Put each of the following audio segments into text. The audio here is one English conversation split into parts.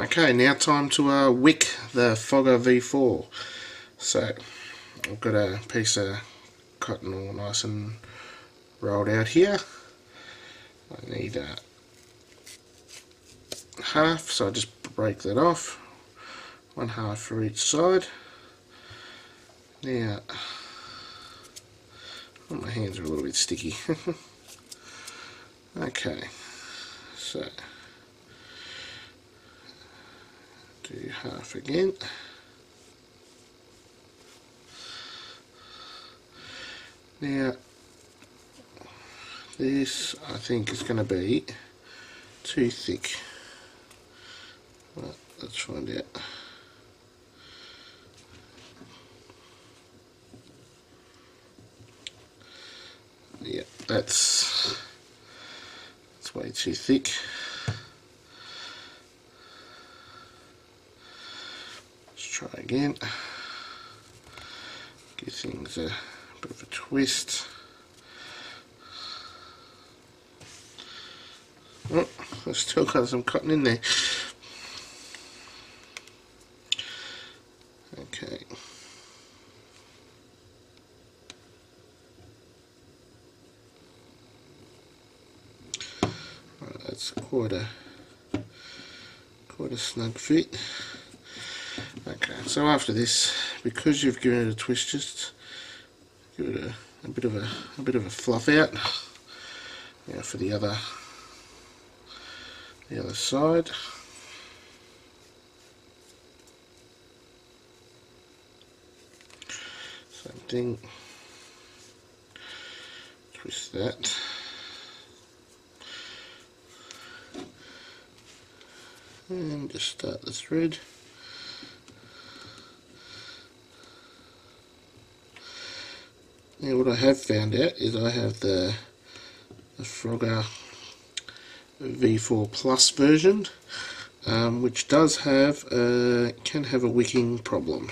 Okay, now time to wick the Fogger V4. So I've got a piece of cotton all nice and rolled out here. I need half, so I just break that off. 1/2 for each side. Now, oh, my hands are a little bit sticky. Okay, so do half again. Now, this I think is going to be too thick. Well, let's find out. Yeah, that's way too thick. Let's try again. Give things a bit of a twist. Oh, I've still got some cotton in there. Okay. Right, that's quite a snug fit. Okay, so after this, because you've given it a twist, just give it a bit of a fluff out. Now for the other side. Same thing. Twist that. And just start the thread. Now what I have found out is I have the Fogger V4 Plus version, which does have can have a wicking problem,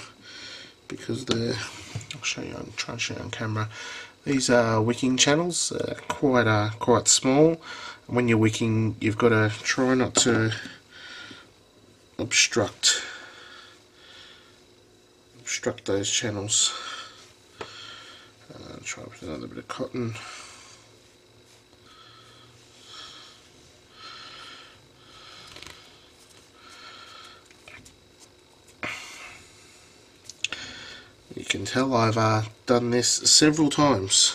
because I'll show you. I'm trying to show you on camera. These are wicking channels, quite small. And when you're wicking, you've got to try not to obstruct those channels. Try with another bit of cotton. You can tell I've done this several times.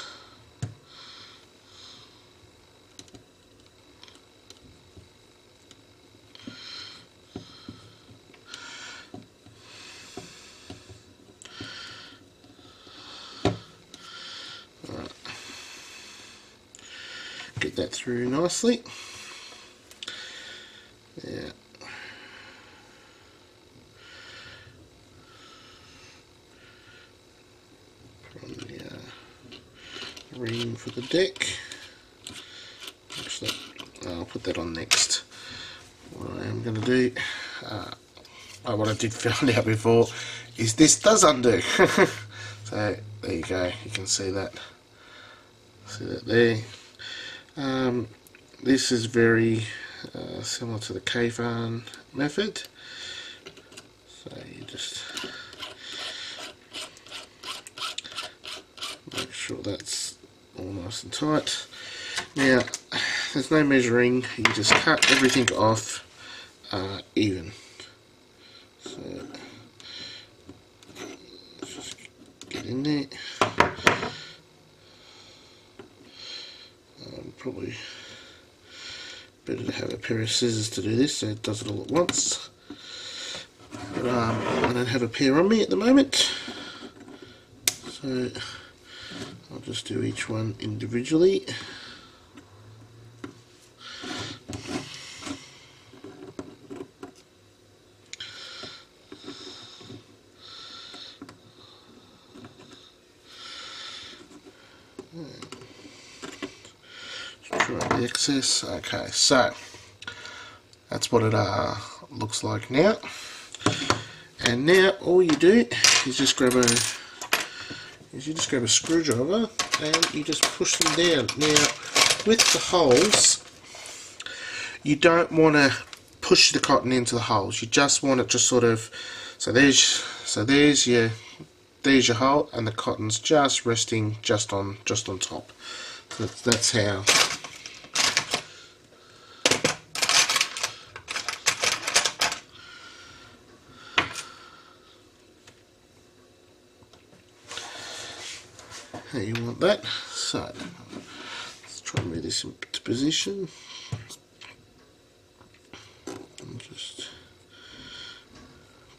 Get that through nicely. Yeah. From the ream for the deck. Actually, I'll put that on next. What I am going to do, what I did find out before, is this does undo. So there you go. You can see that. See that there. This is very similar to the Kayfun method. So you just make sure that's all nice and tight. Now, there's no measuring, you just cut everything off even. So let's just get in there. Probably better to have a pair of scissors to do this, so it does it all at once. But I don't have a pair on me at the moment, so I'll just do each one individually. The excess. Okay, so that's what it looks like now. And now all you do is just grab a screwdriver and you just push them down. Now with the holes, you don't want to push the cotton into the holes. You just want it just sort of, so there's your hole, and the cotton's just resting just on top. So that's how. How you want that. So let's try and move this into position. And just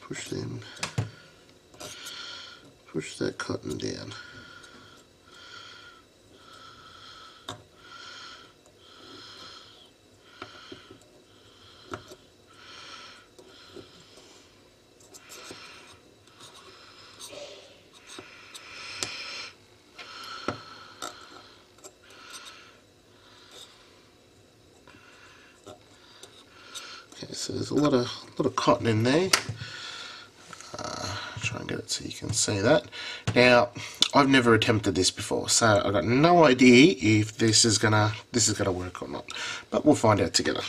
push that cotton down. Okay, so there's a lot of cotton in there. Try and get it so you can see that. Now, I've never attempted this before, so I've got no idea if this is gonna work or not. But we'll find out together.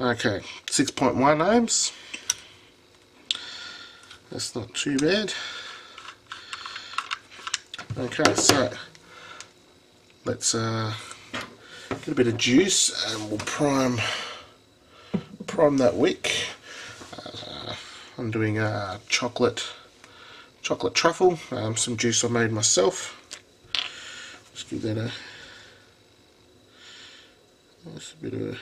Okay, 6.1 ohms. That's not too bad. Okay, so let's get a bit of juice and we'll prime that wick. I'm doing a chocolate truffle, some juice I made myself. Just give that a bit of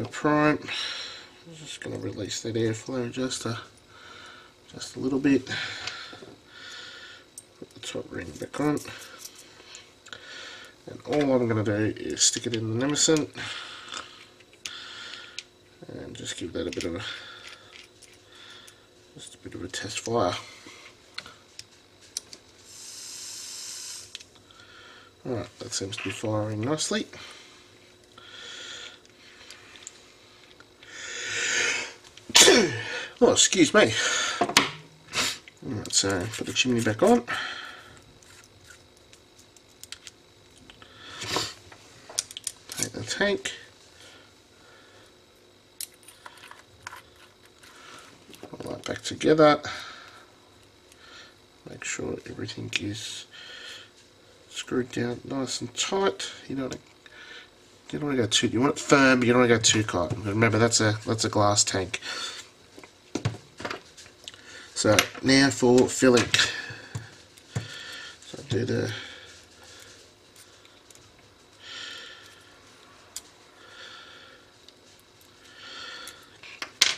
a prime. I'm just going to release that airflow just a little bit. Put the top ring back on. And all I'm going to do is stick it in the Nemesis and just give that a bit of a test fire. Alright, that seems to be firing nicely. Oh, excuse me. Alright, so put the chimney back on. Take the tank. All that back together. Make sure everything is screwed down nice and tight. You don't want to go too. You want it firm, but you don't want to go too tight. Remember, that's a glass tank. So now for filling. So do the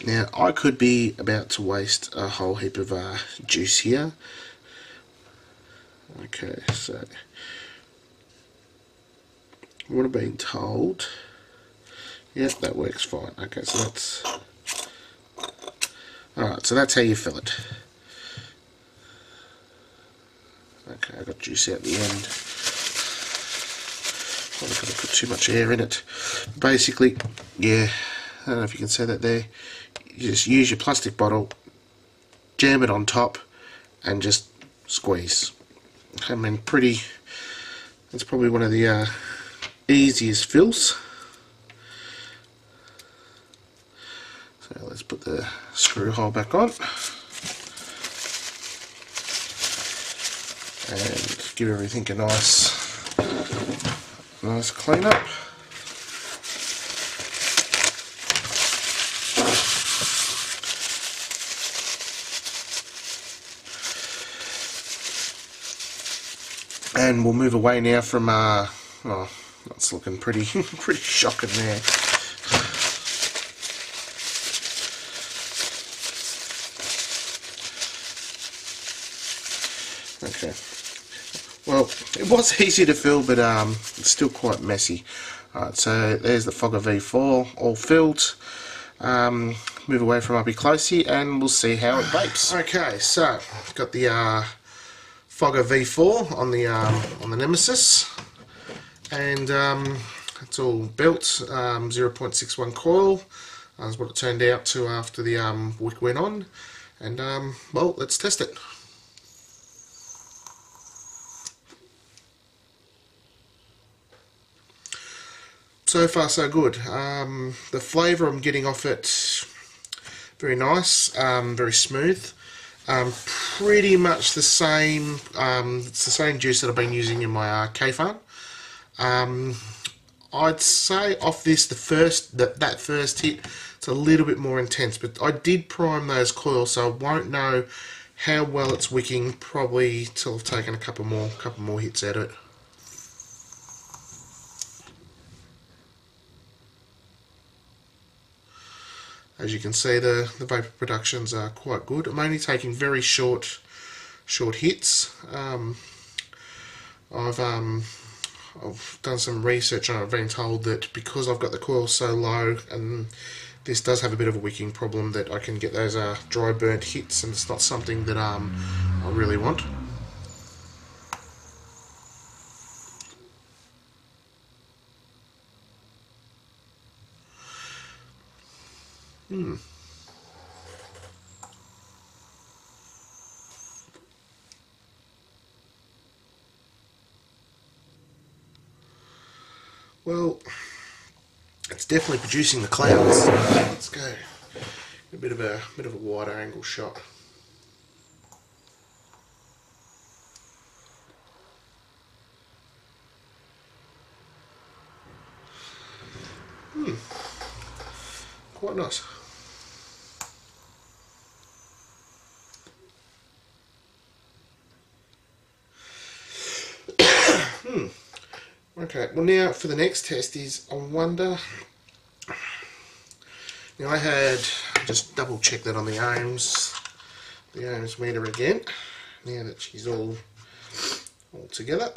Now I could be about to waste a whole heap of juice here. Okay, so what I've been told, yep, that works fine. Okay, so that's alright, so that's how you fill it. Okay, I got juice out the end. I'm not going to put too much air in it. Basically, yeah, I don't know if you can see that there. You just use your plastic bottle, jam it on top, and just squeeze. I mean, it's probably one of the easiest fills. So let's put the screw hole back on and give everything a nice clean up. And we'll move away now from oh, that's looking pretty shocking there. Okay. Well, it was easy to fill, but it's still quite messy. Alright, so there's the Fogger V4 all filled. Move away from uppy closey and we'll see how it vapes. Okay, so got the Fogger V4 on the Nemesis, and it's all built 0.61 coil. That's what it turned out to after the wick went on, and well, let's test it. So far so good. The flavour I'm getting off it, very nice, very smooth. Pretty much the same. It's the same juice that I've been using in my Kayfun. I'd say off this, that first hit, it's a little bit more intense. But I did prime those coils, so I won't know how well it's wicking probably till I've taken a couple more hits out of it. As you can see, the vapor productions are quite good. I'm only taking very short hits. I've done some research and I've been told that because I've got the coil so low and this does have a bit of a wicking problem, that I can get those dry burnt hits, and it's not something that I really want. Well, it's definitely producing the clouds. Let's go a bit of a wider angle shot. Quite nice. Okay, well now for the next test is, I wonder, now I had, just double check that on the ohms meter again, now that she's all together,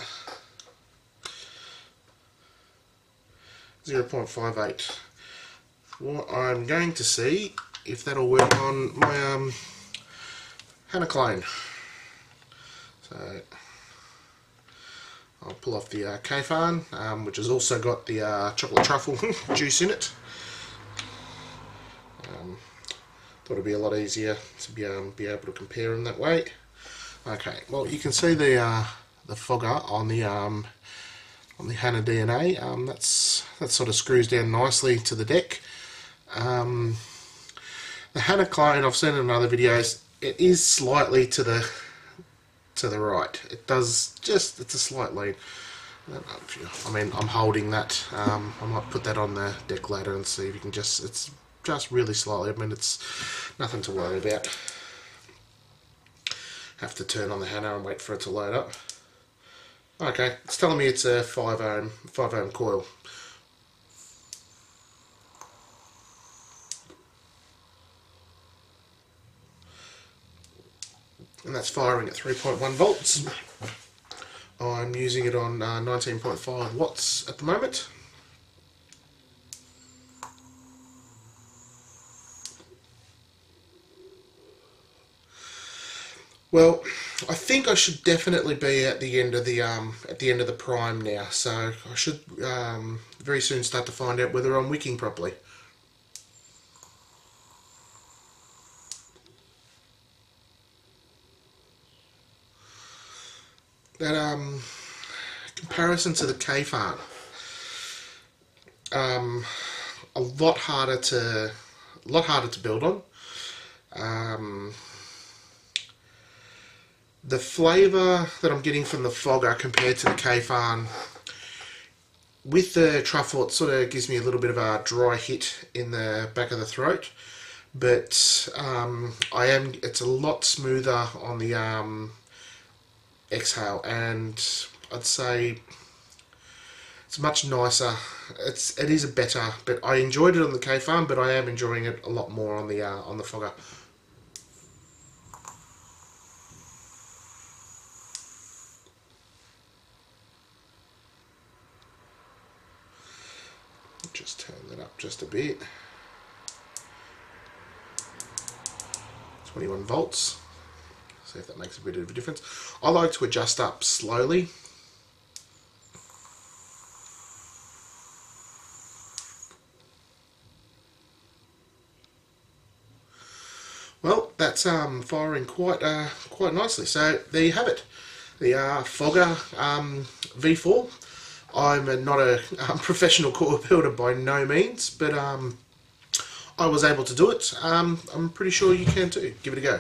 0.58. What I'm going to see if that'll work on my Hannah clone. So I'll pull off the Kayfun, which has also got the chocolate truffle juice in it. Thought it'd be a lot easier to be able to compare them that way. Okay, well you can see the fogger on the Hannah DNA. That sort of screws down nicely to the deck. The Hannah clone, I've seen in other videos, it is slightly to the right. It does it's a slight lean. I mean, I'm holding that. I might put that on the deck later and see if you can it's just really slightly. I mean, it's nothing to worry about. Have to turn on the Hannah and wait for it to load up. Okay, it's telling me it's a 5 ohm coil. And that's firing at 3.1 volts. I'm using it on 19.5 watts at the moment. Well, I think I should definitely be at the end of the prime now, so I should very soon start to find out whether I'm wicking properly. That comparison to the Kayfun, a lot harder to build on. The flavour that I'm getting from the fogger compared to the Kayfun, with the truffle, it sort of gives me a little bit of a dry hit in the back of the throat, but it's a lot smoother on the exhale, and I'd say it's much nicer. It is a better, but I enjoyed it on the Kayfun, but I am enjoying it a lot more on the fogger. Just turn that up just a bit. 21 volts. See if that makes a bit of a difference. I like to adjust up slowly. Well, that's firing quite nicely. So there you have it. The Fogger V4. I'm not a professional core builder by no means, but I was able to do it. I'm pretty sure you can too. Give it a go.